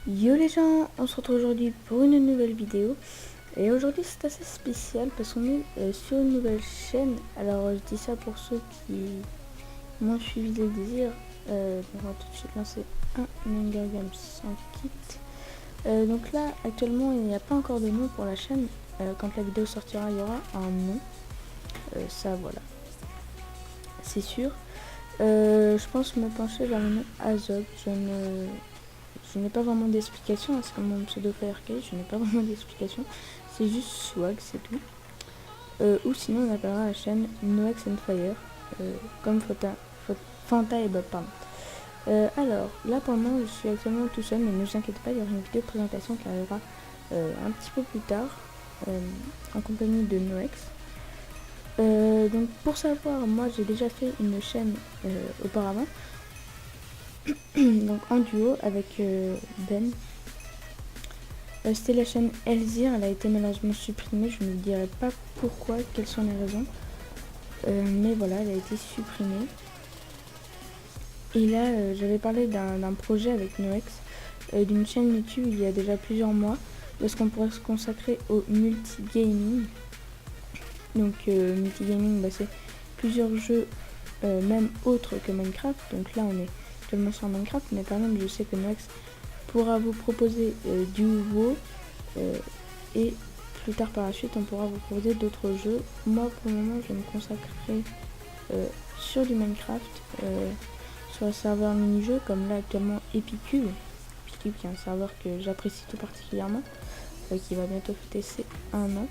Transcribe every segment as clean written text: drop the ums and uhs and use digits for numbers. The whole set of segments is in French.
Yo les gens, on se retrouve aujourd'hui pour une nouvelle vidéo. Et aujourd'hui c'est assez spécial parce qu'on est sur une nouvelle chaîne. Alors je dis ça pour ceux qui m'ont suivi le désir. On va tout de suite lancer un Hunger Games sans kit. Donc là actuellement il n'y a pas encore de nom pour la chaîne. Quand la vidéo sortira il y aura un nom. Ça voilà, c'est sûr. Je pense me pencher vers le nom Azog. Je n'ai pas vraiment d'explication, c'est comme mon pseudo Firecase, je n'ai pas vraiment d'explication, c'est juste swag, c'est tout. Ou sinon on appellera la chaîne Noex and Fire, comme Fanta et Bob, pardon. Alors, là pendant je suis actuellement tout seul, mais ne vous inquiétez pas, il y aura une vidéo de présentation qui arrivera un petit peu plus tard, en compagnie de Noex. Donc pour savoir, moi j'ai déjà fait une chaîne auparavant, donc en duo avec Ben. C'était la chaîne Elzir, elle a été malheureusement supprimée, je ne vous dirai pas pourquoi, quelles sont les raisons. Mais voilà, elle a été supprimée. Et là, j'avais parlé d'un projet avec Noex, d'une chaîne YouTube il y a déjà plusieurs mois, parce qu'on pourrait se consacrer au multigaming. Donc multigaming, c'est plusieurs jeux, même autres que Minecraft. Donc là, on est actuellement sur Minecraft, mais par exemple, je sais que Noex pourra vous proposer du WoW et plus tard par la suite on pourra vous proposer d'autres jeux. Moi pour le moment je vais me consacrer sur du Minecraft, sur un serveur mini-jeu comme là actuellement Epicube qui est un serveur que j'apprécie tout particulièrement, qui va bientôt fêter ses 1 an.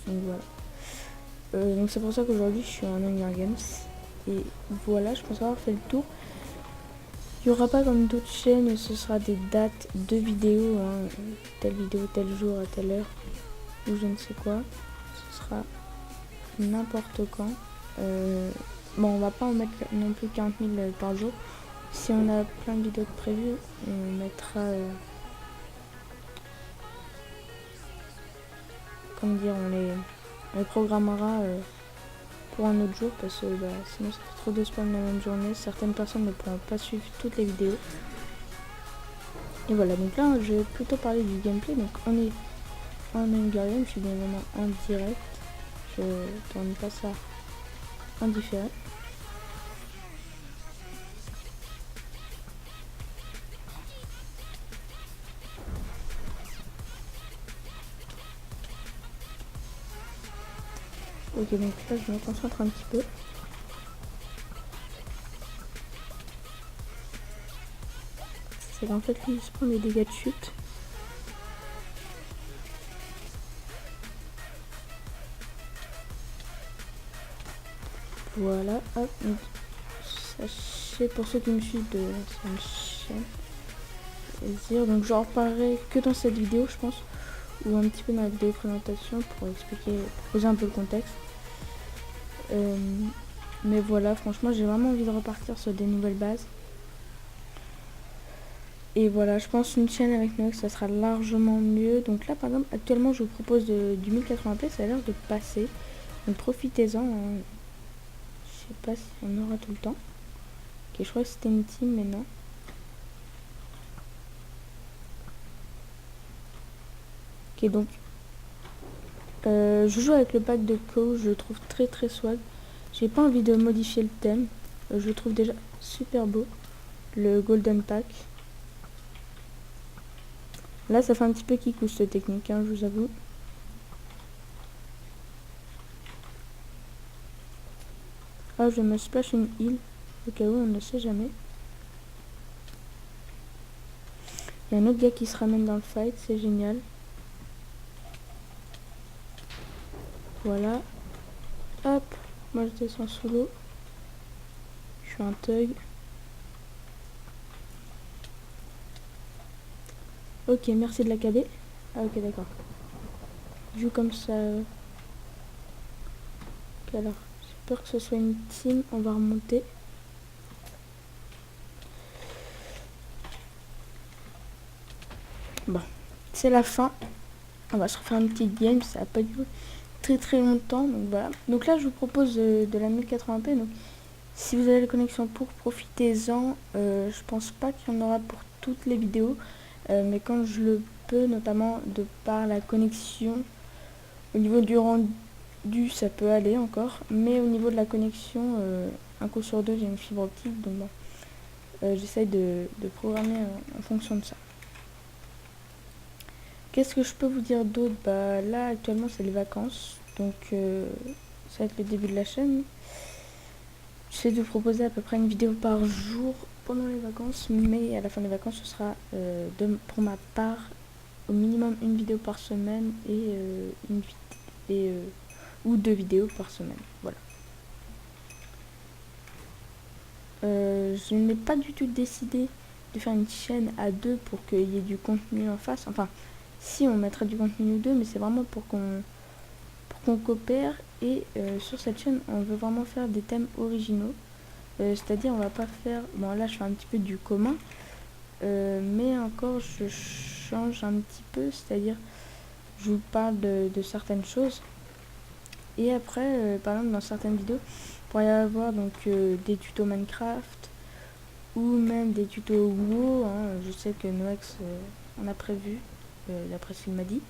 Donc voilà. Donc c'est pour ça qu'aujourd'hui je suis en Hunger Games. Et voilà, je pense avoir fait le tour. Il n'y aura pas comme d'autres chaînes, ce sera des dates de vidéos, hein, telle vidéo, tel jour, à telle heure, ou je ne sais quoi. Ce sera n'importe quand. Bon, on va pas en mettre non plus 40 000 par jour. Si on a plein de vidéos de prévues, on mettra... comment dire, on les programmera pour un autre jour parce que sinon ça fait trop de spam la même journée. Certaines personnes ne pourront pas suivre toutes les vidéos. Et voilà, donc là je vais plutôt parler du gameplay. Donc on est en Hunger Games, je suis bien évidemment en direct. Je tourne pas ça en différé. Ok, donc là je me concentre un petit peu. C'est qu'en fait lui il se prend des dégâts de chute. Voilà, hop, donc, sachez pour ceux qui me suivent de l'ancienne chaîne, donc j'en reparlerai que dans cette vidéo je pense, ou un petit peu dans la vidéo présentation pour expliquer, poser un peu le contexte. Mais voilà, franchement j'ai vraiment envie de repartir sur des nouvelles bases. Et voilà, je pense une chaîne avec Noex ça sera largement mieux. Donc là par exemple actuellement je vous propose du 1080p, ça a l'air de passer. Donc profitez-en, hein. Je sais pas si on aura tout le temps. Ok, je crois que c'était une team mais non. Ok, donc je joue avec le pack de Co, je le trouve très très swag. J'ai pas envie de modifier le thème, je le trouve déjà super beau, le Golden Pack. Là ça fait un petit peu kikou cette technique, hein, je vous avoue. Ah, je me splash une heal, au cas où on ne sait jamais. Il y a un autre gars qui se ramène dans le fight, c'est génial. Voilà. Hop, moi je descends sous l'eau. Je suis un thug. Ok, merci de la KB. Ah ok, d'accord. Je joue comme ça. Ok, alors, j'ai peur que ce soit une team. On va remonter. Bon, c'est la fin. On va se refaire une petite game. Ça n'a pas duré très très longtemps. Donc voilà. Donc là, je vous propose de la 1080p. Donc si vous avez la connexion pour, profitez-en. Je pense pas qu'il y en aura pour toutes les vidéos, mais quand je le peux, notamment de par la connexion, au niveau du rendu ça peut aller encore, mais au niveau de la connexion, un coup sur deux j'ai une fibre optique, donc bon, j'essaye de programmer en fonction de ça. Qu'est-ce que je peux vous dire d'autre? Bah là actuellement c'est les vacances, donc ça va être le début de la chaîne. J'essaie de vous proposer à peu près une vidéo par jour pendant les vacances, mais à la fin des vacances ce sera pour ma part au minimum une vidéo par semaine et ou 2 vidéos par semaine. Voilà. Je n'ai pas du tout décidé de faire une chaîne à deux pour qu'il y ait du contenu en face. Enfin, si on mettra du contenu nous deux, mais c'est vraiment pour qu'on coopère. Et sur cette chaîne, on veut vraiment faire des thèmes originaux. C'est-à-dire, on va pas faire. Bon, là, je fais un petit peu du commun, mais encore, je change un petit peu. C'est-à-dire, je vous parle de certaines choses. Et après, par exemple, dans certaines vidéos, il pourrait y avoir donc des tutos Minecraft ou même des tutos WoW. Hein. Je sais que Noex en a prévu, d'après ce qu'il m'a dit.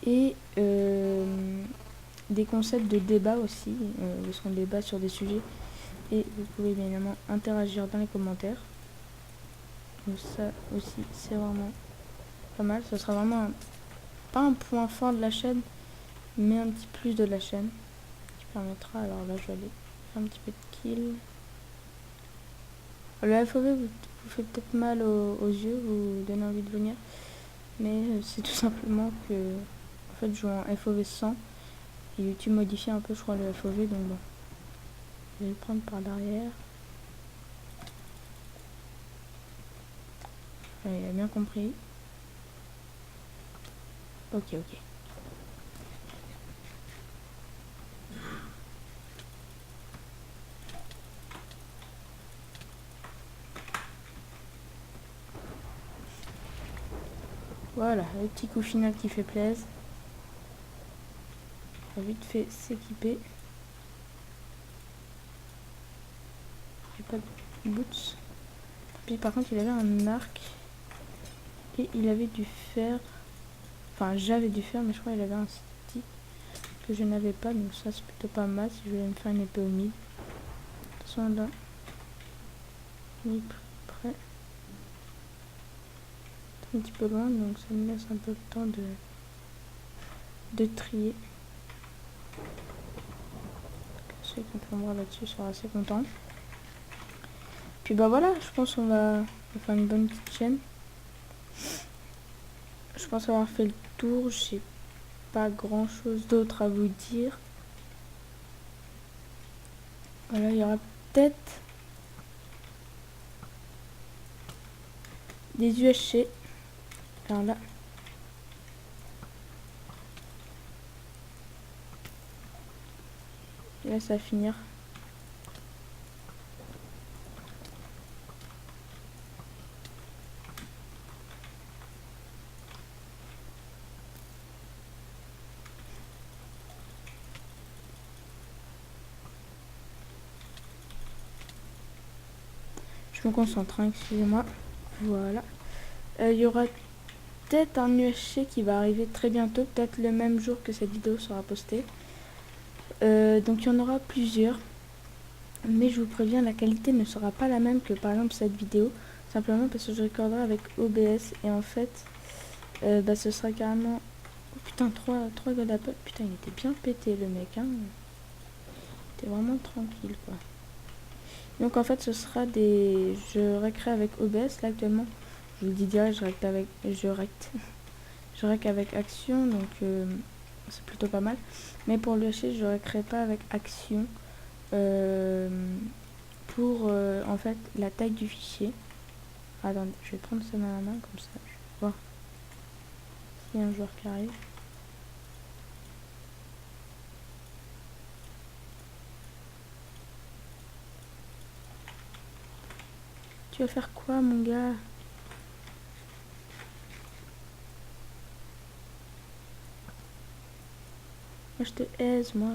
Et des concepts de débat aussi, parce qu'on débat sur des sujets. Et vous pouvez bien évidemment interagir dans les commentaires. Donc ça aussi, c'est vraiment pas mal. Ce sera vraiment pas un point fort de la chaîne, mais un petit plus de la chaîne qui permettra. Alors là, je vais aller faire un petit peu de kill. Le FOV vous fait peut-être mal aux yeux, vous donne envie de venir, mais c'est tout simplement que en fait je joue en FOV 100 et YouTube modifie un peu, je crois, le FOV, donc bon, je vais le prendre par derrière. Il a bien compris. Ok. Voilà, le petit coup final qui fait plaisir. On va vite fait s'équiper. J'ai pas de boots. Puis par contre, il avait un arc. Et il avait du fer. Enfin, j'avais du fer, mais je crois qu'il avait un stick que je n'avais pas. Donc ça, c'est plutôt pas mal si je voulais me faire une épée humide. De toute façon, là, il est prêt. Un petit peu loin, donc ça me laisse un peu le temps de trier. Ceux qui tombera là-dessus seront assez contents. Puis bah voilà, je pense qu'on va faire une bonne petite chaîne. Je pense avoir fait le tour, j'ai pas grand chose d'autre à vous dire. Voilà, il y aura peut-être des UHC. Alors là, et là ça va finir. Je me concentre, hein, excusez-moi. Voilà. Il y aura peut-être un UHC qui va arriver très bientôt, peut-être le même jour que cette vidéo sera postée. Donc il y en aura plusieurs. Mais je vous préviens, la qualité ne sera pas la même que par exemple cette vidéo. Simplement parce que je recorderai avec OBS. Et en fait, ce sera carrément... Oh, putain, 3 God Apple. Putain, il était bien pété le mec. Hein. Il était vraiment tranquille quoi. Donc en fait ce sera des... Je recrée avec OBS là actuellement. Je vous le dis direct, je rec avec Action, donc c'est plutôt pas mal. Mais pour le lâcher, je recrée pas avec Action pour en fait la taille du fichier. Attendez, je vais prendre ça dans la main comme ça. Je vais voir s'il y a un joueur qui arrive. Tu vas faire quoi mon gars? Moi je te aise moi.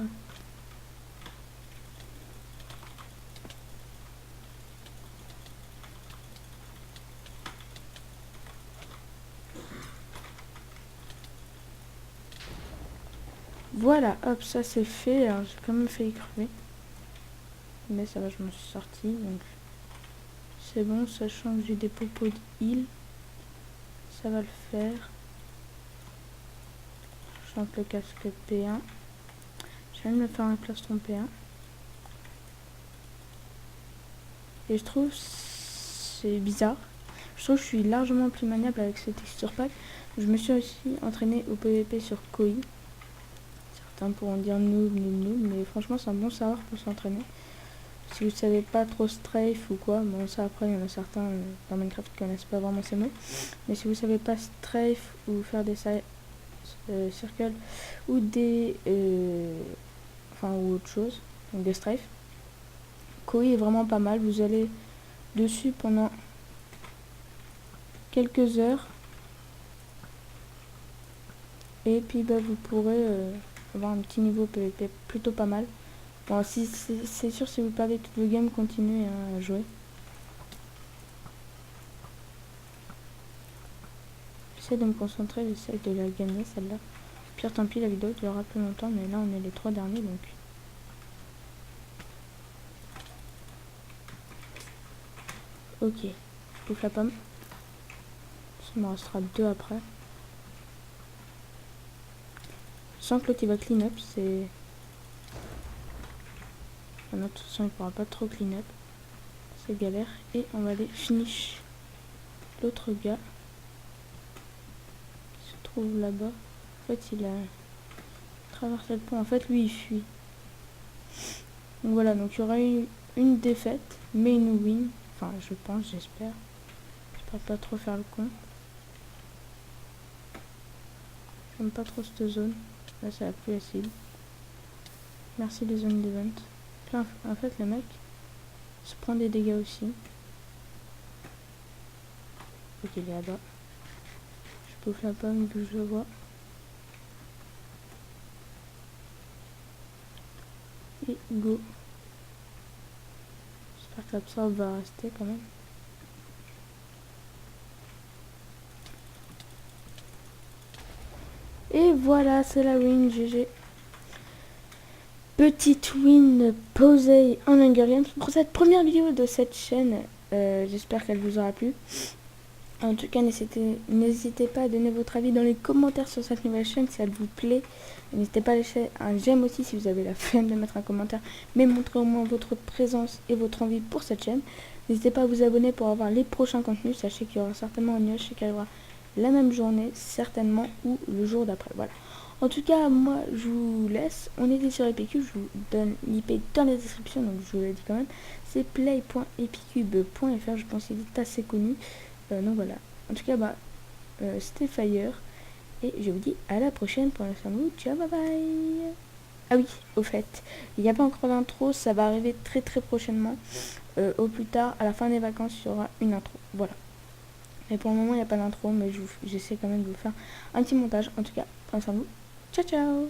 voilà, hop, ça c'est fait. Alors j'ai quand même failli crever. Mais ça va, je m'en suis sorti. Donc c'est bon, sachant que j'ai des popos de heal. Ça va le faire. Je chante le casque P1. Je viens de me faire un plastron P1. Et je trouve c'est bizarre. Je trouve que je suis largement plus maniable avec ce texture pack. Je me suis aussi entraîné au PVP sur Koi. Certains pourront dire noob, mais franchement c'est un bon savoir pour s'entraîner. Si vous savez pas trop strafe ou quoi, bon ça après il y en a certains dans Minecraft qui connaissent pas vraiment ces mots. Mais si vous savez pas strafe ou faire des circles ou des enfin ou autre chose, donc des strafe, Koi est vraiment pas mal. Vous allez dessus pendant quelques heures et puis bah, vous pourrez avoir un petit niveau PVP plutôt pas mal. Bon, si c'est sûr, si vous perdez toutes vos games, continuez à jouer. J'essaie de me concentrer, j'essaie de la gagner celle-là. Pire tant pis, la vidéo durera plus longtemps, mais là on est les 3 derniers donc. Ok, je bouffe la pomme. Ça me restera 2 après. Je sens que l'autre il va clean up, c'est. Enfin, non, de toute façon il pourra pas trop clean up. C'est galère. Et on va aller finish l'autre gars qui se trouve là-bas. En fait il a traversé le pont. En fait lui il fuit. Donc voilà, donc il y aura eu une défaite, mais une win. Enfin je pense, j'espère. J'espère pas trop faire le con. J'aime pas trop cette zone. Là c'est la plus acide. Merci les zones d'event. Là en fait le mec se prend des dégâts aussi. Ok, il est là-bas. Je bouffe la pomme d'où je le vois. Et go. J'espère que l'absorbe va rester quand même. Et voilà, c'est la win, GG. Petite win posée en Hunger Games pour cette première vidéo de cette chaîne. J'espère qu'elle vous aura plu. En tout cas, n'hésitez pas à donner votre avis dans les commentaires sur cette nouvelle chaîne si elle vous plaît. N'hésitez pas à laisser un j'aime aussi si vous avez la flemme de mettre un commentaire, mais montrez au moins votre présence et votre envie pour cette chaîne. N'hésitez pas à vous abonner pour avoir les prochains contenus. Sachez qu'il y aura certainement un nuage qui arrivera la même journée, certainement, ou le jour d'après. Voilà. En tout cas, moi, je vous laisse. On était sur Epicube. Je vous donne l'IP dans la description, donc je vous l'ai dit quand même. C'est play.epicube.fr. Je pense qu'il est assez connu. Donc voilà. En tout cas, c'était Fire. Et je vous dis à la prochaine pour l'instant. Ciao, bye bye. Ah oui, au fait, il n'y a pas encore d'intro. Ça va arriver très très prochainement. Au plus tard, à la fin des vacances, il y aura une intro. Voilà. Mais pour le moment, il n'y a pas d'intro. Mais j'essaie quand même de vous faire un petit montage. En tout cas, prenez soin de vous. Ciao, ciao.